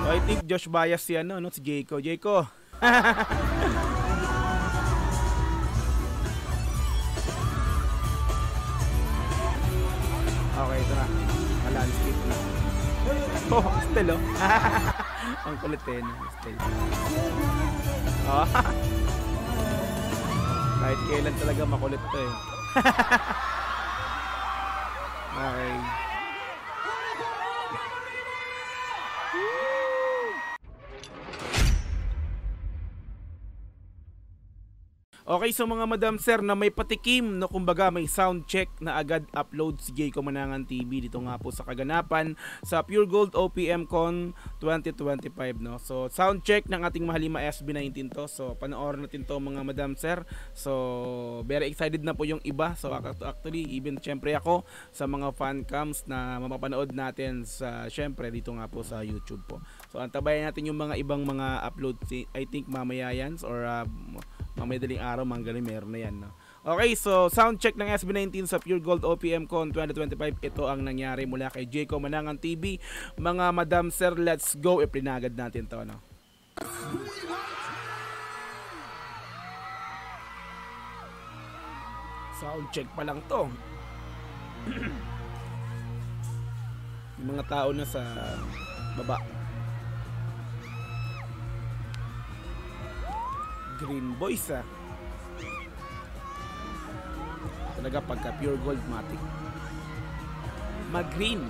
I think Josh bias si ano, no? Si Jayco. Jayco. Okay, ito na. Landscape na. Oh, still oh. Ang kulit eh, no? Still. Oh. Kahit kailan talaga makulit to eh. Okay. Okay, so mga madam sir na may patikim no, kumbaga may sound check na agad upload si Jayco Manangan TV dito nga po sa kaganapan sa Pure Gold OPM Con 2025 no. So sound check ng ating Mahalima SB19 to. So panoorin natin to mga madam sir. So very excited na po yung iba. So actually even syempre ako sa mga fan cams na mapapanood natin sa syempre dito nga po sa YouTube po. So antabayan natin yung mga ibang mga upload, I think mamaya yan or mamaya daling araw manggaling meron na yan no? Okay, so sound check ng SB19 sa Pure Gold OPM Con 2025. Ito ang nangyari mula kay Jayco Manangan TV. Mga madam sir, let's go. Iplinagad natin to no? Sound check pa lang to. Yung mga tao na sa baba. Green Boys talaga pagka Pure Gold matic mag-green.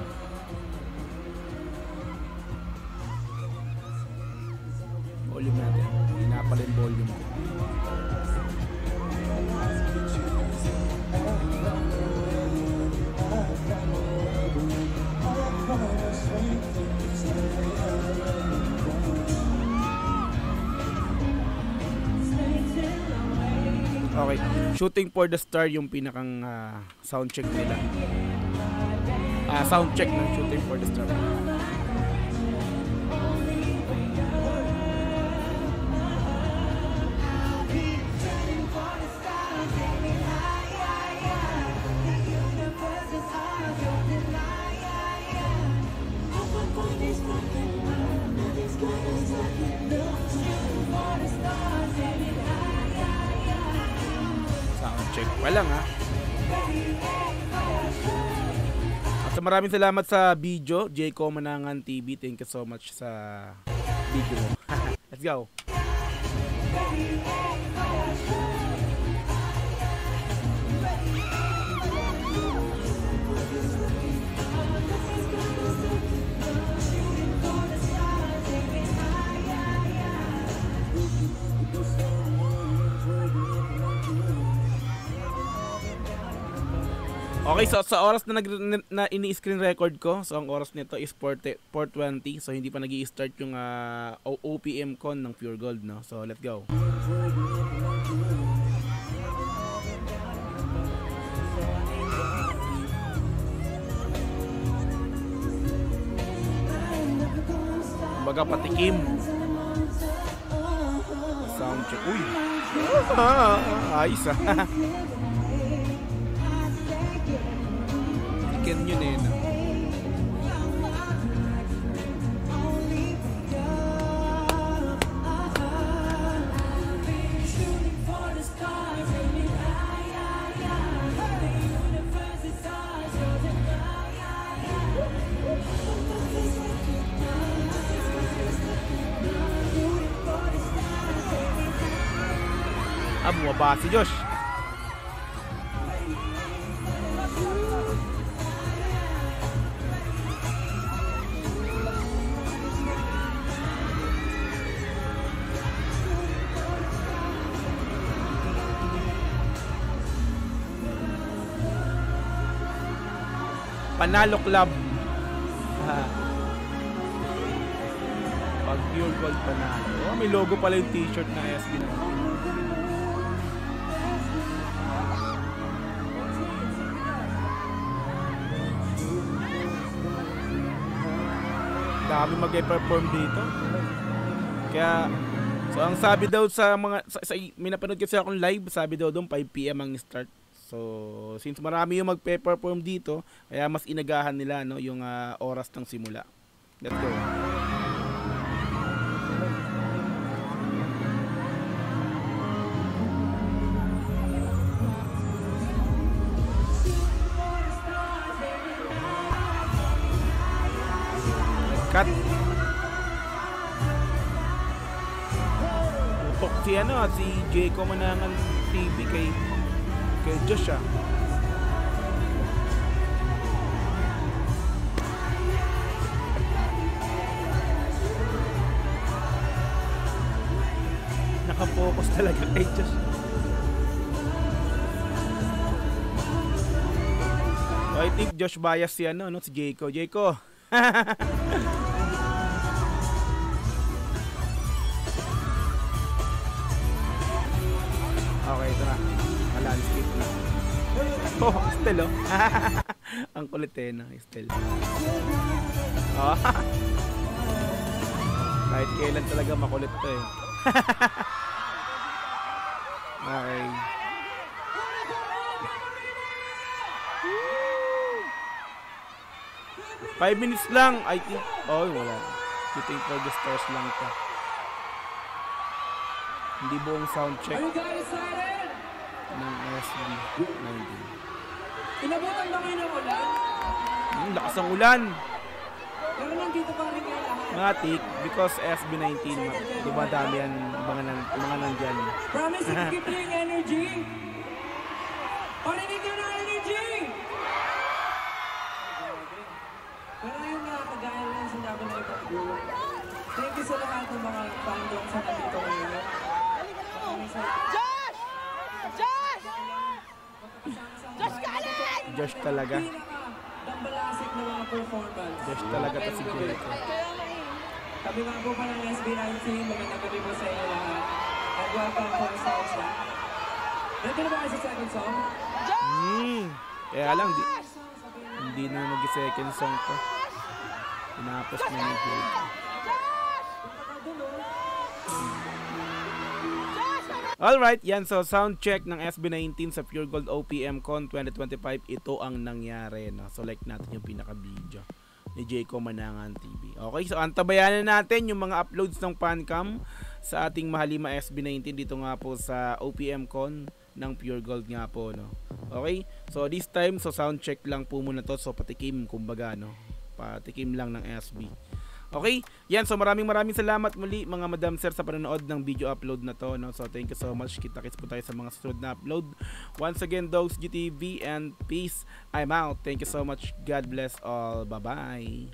Volume natin, hinapalin volume. Okay, Shooting for the Star yung pinakang sound check nila. Sound check ng Shooting for the Star. Check pa lang ha. At maraming salamat sa video, Jayco Manangan TV. Thank you so much sa video mo. Let's go. Okay, so sa oras na ini-screen record ko, so ang oras nito is 4:20, so hindi pa nag-i-start yung OPM Con ng Pure Gold, no? So let's go. Baga patikim. Sound check. Uy. Ayos ah. Tikin yun eh. No? Bumaba si Josh. Panalo Club. Pag Pure Gold panalo. Oh, may logo pala yung t-shirt na SB na. Dami mag-perform dito. Kaya so ang sabi daw sa mga may napanood kasi akong live, sabi daw doon 5 PM ang start. So since marami yung magpe-perform dito, kaya mas inagahan nila no yung oras ng simula. Let's go. Cut. Tutok si Jayco Manangan TV kay Josh ah. Naka-focus talaga kay Josh. So I think Josh bias si si Jayco. Jayco. Okay, ito na. Landscape na. Oh, Estel oh. Ang kulit no, Estel. Oh. Kahit kailan talaga makulit to eh. Okay. Five minutes lang, I think. Oh, wala. Waiting for the stars lang to. Hindi buong sound check ng SB19. Inabutan ba kayo ng ulan? Lakas ng ulan. Pero nandito pa rin kayo lahat. Matik, because SB19, dumadami yan, mga nandyan. Promise, keep yung energy. Parinig nyo na energy! Pero yun nga, kagaya lang sinabi na ibang thank you sa lahat ng mga fandom sa nandito ngayon. Josh! Josh! Josh Kalen! Josh talaga. Dambalasik na mga performance. Josh talaga to si Jayco. Kami nga po pa ng SB19, magandang gabi po sa inyo lahat. Nagwapa ang first songs na. Ready na ba kayo sa second song? Kaya lang, hindi na mag-second song to. Tinapos na ni Jayco. Alright, yan. So, sound check ng SB19 sa Pure Gold OPM Con 2025. Ito ang nangyari. No? So, like natin yung pinaka-video ni Jayco Manangan TV. Okay, so antabayanan natin yung mga uploads ng Fancam sa ating mahalima SB19 dito nga po sa OPM Con ng Pure Gold nga po. No? Okay, so this time, so sound check lang po muna to. So, patikim, kumbaga, no? Patikim lang ng SB. Okay, yan, so maraming salamat muli mga Madam Sir sa panonood ng video upload na to, no? So thank you so much, kita-kits po tayo sa mga susunod na upload. Once again, Dogs GTV and peace, I'm out. Thank you so much, God bless all, bye bye.